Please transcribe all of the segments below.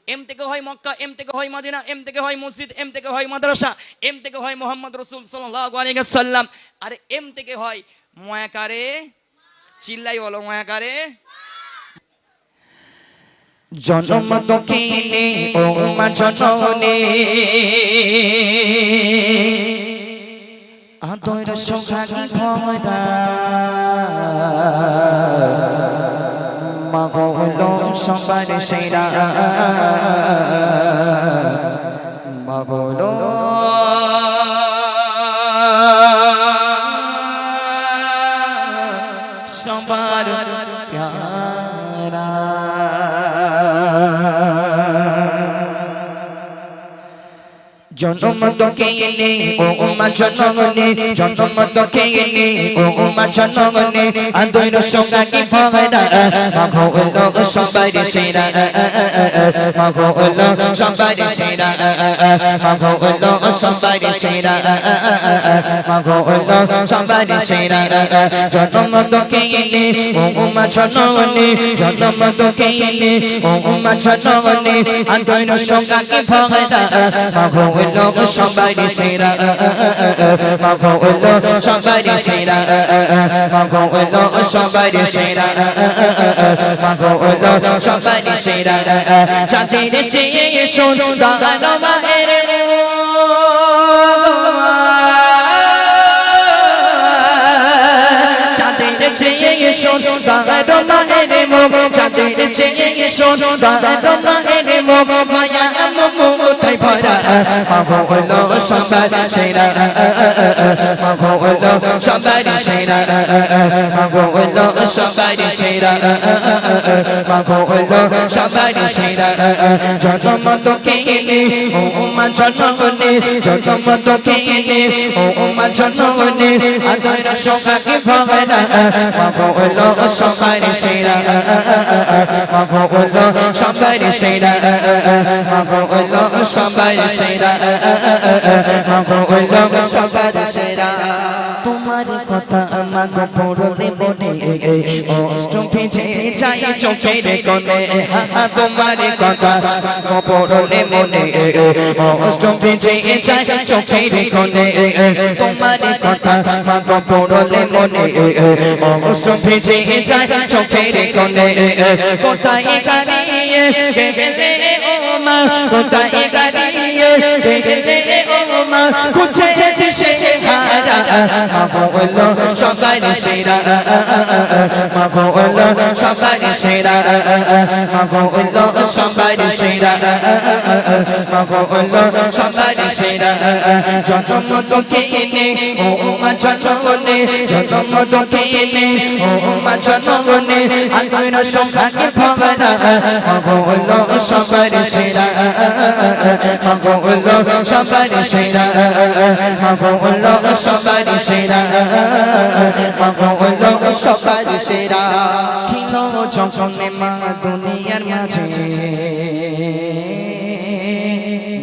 M থেকে হয় Mecca, M থেকে হয় মদিনা, এম থেকে হয় মসজিদ, এম থেকে হয় মাদ্রাসা, এম থেকে হয় মোহাম্মদ রসুল সাল্লাল্লাহু আলাইহি ওয়াসাল্লাম, আর এম থেকে হয় ময়াকারে, চিল্লাই বলো ময়াকারে। জনম দক্ষিণে ও মা জননী আদর সোহাগী ভরা মা হলো সবার সেরা, মা হলো সবার প্যারা। জনম দক্ষিণে ও মা জননী, জনম দক্ষিণে ও মা জননী আদর সোহাগী ভরা মা হলো সবার সেরা, মা হলো সবার সেরা, মা হলো সবার সেরা, মা হলো সবার সেরা। জনম দক্ষিণে ও মা জননী, জনম দক্ষিণে ও মা জননী আদর সোহাগী ভরা মা হলো সবার সেরা, মা হলো সবার সেরা, মা হলো সবার সেরা, মা হলো সবার সেরা। চাঁদের চেয়ে সুন্দর মায়ের চাঁদের চেয়ে সুন্দর মায়ের মুখ, চাঁদের চেয়ে সুন্দর মায়ের মুখ মায়া মমতায় ভরা মা হলো সবার সেরা, মা হলো সবার সেরা, মা হলো সবার সেরা, মা হলো সবার সেরা। জনম দক্ষিণে ও মা জননী, জনম দক্ষিণে ও মা জননী আদর সোহাগী ভরা মা হলো সবার সেরা, মা হলো সবার সেরা, মা হলো সবার সেরা, মা হলো সবার সেরা। তোমার কথা আমাকে পড়লে মনে অষ্ট ভিজে যায় চোখের কোণে, তোমার কথা পড়লে মনে অষ্ট ভিজে যায় চোখের কোণে, তোমার কথা আমাকে পড়লে মনে অষ্ট ভিজে যায় চোখের কোণে। কোথায় দাঁড়িয়ে গেলে ও মা, কোথায় দাঁড়িয়ে গেলে ও মা খুঁজে দিশে হারা মা হলো সবার সেরা, মা হলো সবার সেরা, মা হলো সবার সেরা, মা হলো সবার সেরা। জনম দক্ষিণে ও মা জননী, জনম দক্ষিণে ও মা জননী আদর সোহাগী ভরা মা হলো সবার সেরা, মা হলো সবার সেরা, মা হলো সবার সেরা, মা হলো সবার সেরা। ছিল যখন মা দুনিয়ার মাঝে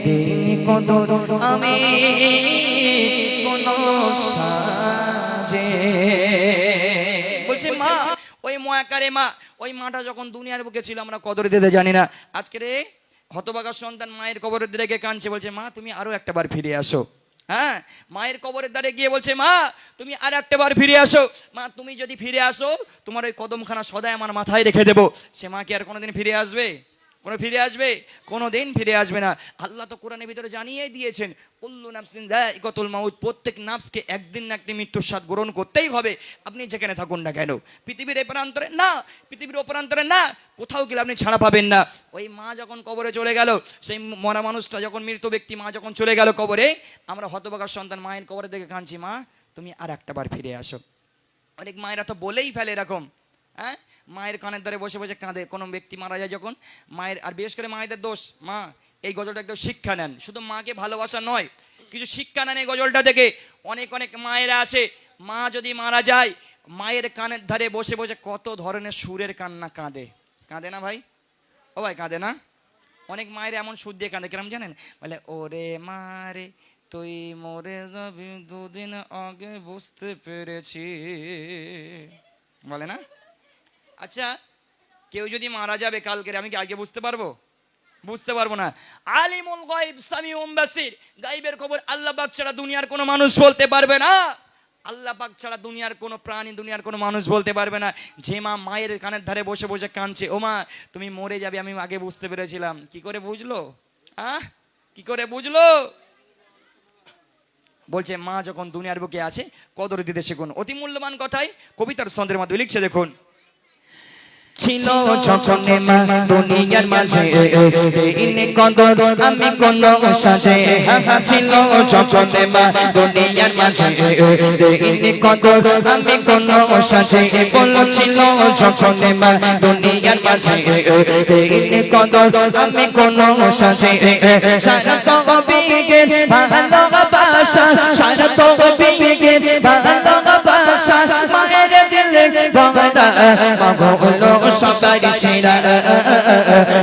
দিন কদর আমি কোন সাজে। বলছে মা ওই ময়াকারে মা, ওই মাটা যখন দুনিয়ার বুকে ছিল আমরা কদর দিতে জানি না। আজকে রে হতভাগা সন্তান মায়ের কবরের দিকে কাঁদছে, বলছে মা তুমি আরো একটা বার ফিরে আসো। হ্যাঁ, মায়ের কবরের দ্বারে গিয়ে বলছে মা তুমি আর একটা বার ফিরে আসো, মা তুমি যদি ফিরে আসো তোমার ওই কদমখানা সদাই আমার মাথায় রেখে দেবো। সে মা কি আর কোনোদিন ফিরে আসবে? ফিরে আসবে? কোনোদিন ফিরে আসবে না। আল্লাহ তো কোরআনের ভিতরে জানিয়েই দিয়েছেন কুল্লু নাফসিন যায়িকাতুল মাউত, প্রত্যেক নাফসকে একদিন না একদিন মৃত্যুর স্বাদ গ্রহণ করতেই হবে, আপনি যেখানে থাকুন না কেন। পৃথিবীর এপারান্তরে না, পৃথিবীর অপরান্তরে না, কোথাও গেলে আপনি ছাড়া পাবেন না। ওই মা যখন কবরে চলে গেল, সেই মরা মানুষটা যখন মৃত ব্যক্তি মা যখন চলে গেল কবরে, আমরা হতভাগার সন্তান মায়ের কবরে দেখে কাঁদছি মা তুমি আর একটা বার ফিরে আসো। অনেক মায়েরা তো বলেই ফেলে এরকম, হ্যাঁ, মায়ের কানের ধারে বসে বসে কাঁদে। কোনো ব্যক্তি মারা যায় যখন মায়ের, আর বিশেষ করে মায়েদের দোষ, মা এই গজলটা একদম শিক্ষা নেন, শুধু মাকে ভালোবাসা নয়, কিছু শিক্ষা নেন এই গজলটা থেকে। অনেক অনেক মায়েরা আছে, মা যদি মারা যায় মায়ের কানের ধারে বসে বসে কত ধরনের সুরের কান্না কাঁদে। কাঁদে না ভাই? ও ভাই কাঁদে না? অনেক মায়ের এমন সুর দিয়ে কাঁদে, কেমন জানেন? বলে ওরে মারে তুই মরে যাবি দুদিন আগে বুঝতে পেরেছি, বলে না? আচ্ছা, কেউ যদি মারা যাবে কালকে, আমি কি আগে বুঝতে পারবো? বুঝতে পারবো না। আলিমুল গায়ব সামিউম বাসির, গায়বের খবর আল্লাহ পাক ছাড়া দুনিয়ার কোনো মানুষ বলতে পারবে না। আল্লাহ পাক ছাড়া দুনিয়ার কোনো প্রাণী, দুনিয়ার কোনো মানুষ বলতে পারবে না। যে মা মায়ের কানের ধারে বসে বসে কাঁদছে, ও মা তুমি মরে যাবে, আমি আগে বুঝতে পেরেছিলাম, কি করে বুঝলো? কি করে বুঝলো? বলছে মা যখন দুনিয়ার বুকে আছে কদর দিতে শিখুন। অতি মূল্যবান কথাই কবিতার ছন্দের মাধ্যমে লিখছে, দেখুন। ছিল যখনে মা দুনিয়ার মাঝে ইনে কদর আমি কোন সাজে, ছিল যখনে মা দুনিয়ার মাঝে ইনে কদর আমি কোন সাজে, বলছিল যখনে মা দুনিয়ার মাঝে ইনে কদর আমি কোন সাজে, সারা কবিকে ভালোবাসা, সারা কবিকে ভালোবাসা মায়ের দিলে গহনা মাগো সবার সেরা,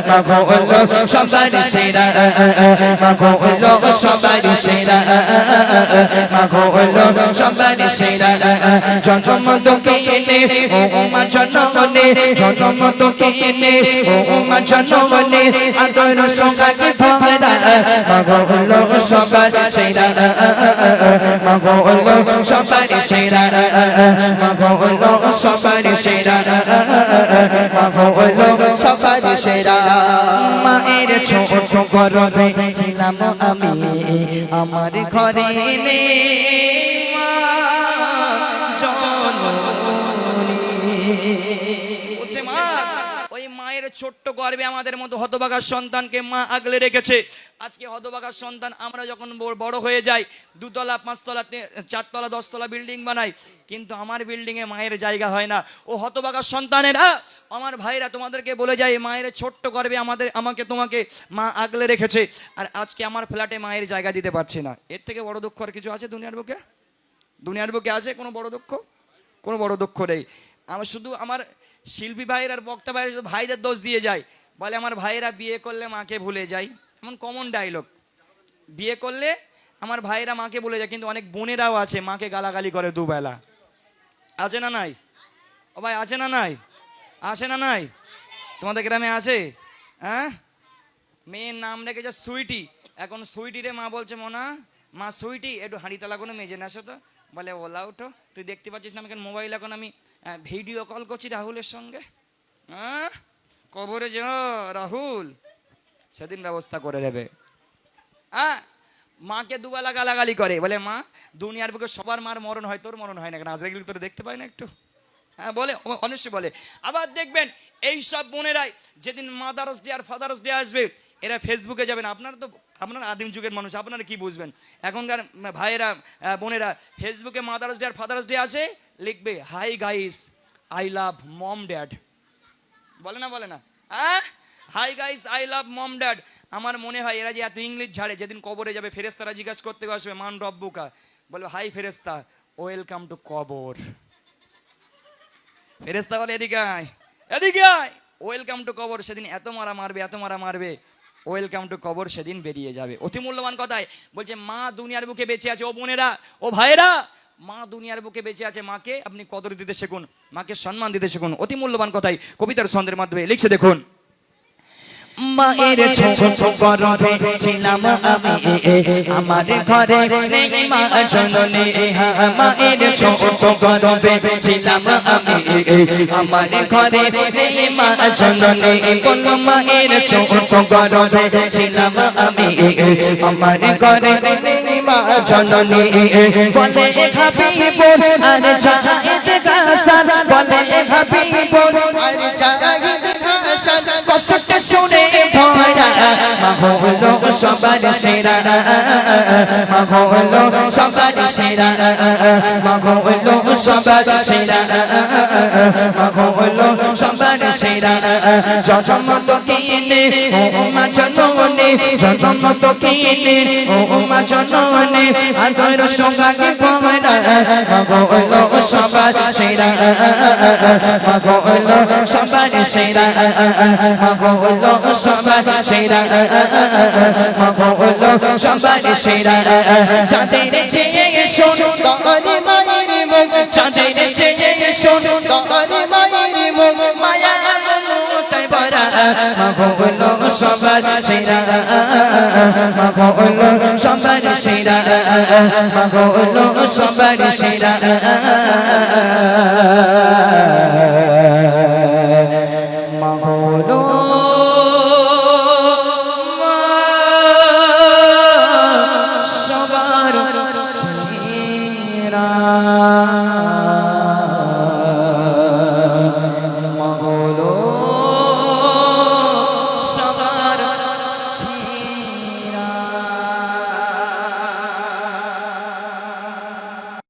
মাগো সবার সেরা, মাগো সবার সেরা, মাগো সবার সেরা, জন্ম দুঃখিনে ও মা জন্মনে, জন্ম দুঃখিনে ও মা জন্মনে আদর সোহাগে ভরা, মাগো সবার সেরা, মাগো সবার সেরা, মাগো সবার সেরা, সবার সেরা। মায়ের ছোট গর্ভে ছিলাম আমি, আমার ঘরে এলে মা জননী। বলছে মা ওই মায়ের ছোট্ট গর্ভে আমাদের মতো হতভাগা সন্তানকে মা আগলে রেখেছে। আজকে হতভাগা সন্তান আমরা যখন বড় হয়ে যাই, 2 তলা 5 তলা 4 তলা 10 তলা বিল্ডিং বানাই, কিন্তু আমার বিল্ডিং এ মায়ের জায়গা হয় না। ও হতভাগা সন্তানেরা, আমার ভাইরা তোমাদেরকে বলে যায়, মায়ের ছোট্ট গর্ভে আমাকে তোমাকে মা আগলে রেখেছে, আর আজকে আমার ফ্ল্যাটে মায়ের জায়গা দিতে পারছি না। এর থেকে বড় দুঃখ আর কিছু আছে দুনিয়ার বুকে? দুনিয়ার বুকে আছে কোনো বড় দুঃখ? কোনো বড় দুঃখ নেই। আমার শুধু আমার শিল্পী ভাইয়ের আর বক্তা ভাইয়ের শুধু ভাইদের দোষ দিয়ে যায়, বলে আমার ভাইয়েরা বিয়ে করলে মাকে ভুলে যায়, এমন কমন ডায়লগ। বিয়ে করলে আমার ভাইয়েরা মাকে ভুলে যায়, কিন্তু অনেক বোনেরাও আছে মাকে গালাগালি করে দুবেলা। আছে না নাই? ও ভাই আছে না নাই? আসে না নাই? তোমাদের গ্রামে আছে? হ্যাঁ, মেয়ের নাম রেখেছে সুইটি। এখন সুইটি রে মা বলছে, মোনা মা সুইটি একটু হাঁড়িতলা কোনো মেজে না আসো তো। বলে ওলা উঠো, তুই দেখতে পাচ্ছিস না এখন মোবাইল, এখন আমি ভিডিও কল করছি রাহুলের সঙ্গে। হ্যাঁ, কবরে যে রাহুল সেদিন ব্যবস্থা করে দেবে। হ্যাঁ, মাকে দুবেলা গালাগালি করে, বলে মা দুনিয়ার বুকে সবার মার মরণ হয়, তোর মরণ হয় না কেন? আজরাইল তোর দেখতে পাই না একটু? হ্যাঁ বলে, অনেস্ট বলে। আবার দেখবেন এই সব বোনেরাই যেদিন মাদার্স ডে আর ফাদার্স ডে আসবে, এরা ফেসবুকে যাবেন। আপনারা আদিম যুগের মানুষ, আপনারা কি বুঝবেন? এখনকার ভাইয়েরা বোনেরা ফেসবুকে মাদার্স ডে আর ফাদার্স ডে আসে, লিখবে hi guys I love mom dad. বলে না? বলে না? হ্যাঁ, hi guys I love mom dad. আমার মনে হয় এরা যে এত ইংলিশ ঝাড়ে, যেদিন কবরে যাবে ফেরেস্তারা জিজ্ঞাসা করতে আসবে মান রব্বুকা, বলবে হাই ফেরেস্তা ওয়েলকাম টু কবর। ফেরেস্তা বলে এদিকে আয়, এদিকে আয়, ওয়েলকাম টু কবর। সেদিন এত মারা মারবে, এত মারা মারবে, ওয়েলকাম টু কবর সেদিন বেরিয়ে যাবে। অতি মূল্যবান কথায় বলছে মা দুনিয়ার বুকে বেঁচে আছে। ও বোনেরা, ও ভাইয়েরা, মা দুনিয়ার বুকে বেঁচে আছে, মাকে আপনি কদর দিতে শিখুন, মাকে সম্মান দিতে শিখুন। অতি মূল্যবান কথাই কবিতার ছন্দের মাধ্যমে লিখছে, দেখুন। মায়ের ছোট গর্ভে ছিলাম আমি, আমার ঘরে নেই মা জননী। মায়ের ছোট গর্ভে ছিলাম আমি, আমার ঘরে নেই মা জননী। কোন মায়ের ছোট গর্ভে ছিলাম আমি, আমার ঘরে নেই মা জননী। বলে হাবিব আর জাহিদ হাসান, বলে হাবিব আর জাহিদ হাসান, কষ্ট শুনে ভরা মা হলো সবার সেরা, মা হলো সবার সেরা, মা হলো সবার সেরা, মা হলো সবার সেরা। জন্ম দুঃখিনে ও মা জননী, জন্ম দুঃখিনে ও মা জননী আদর সোহাগে ভরা মা হলো সবার সেরা, মা হলো সবার সেরা, মা হলো সবার সেরা, মা হলো সবার সেরা। চাঁদের চেয়ে সোনারে মায়ের মুখ, চাঁদের চেয়ে সোনারে মায়ের মুখ, মায়া মমতায় ভরা মাগো হলো সবার সেরা মাগো হলো সবার সেরা মাগো হলো সবার সেরা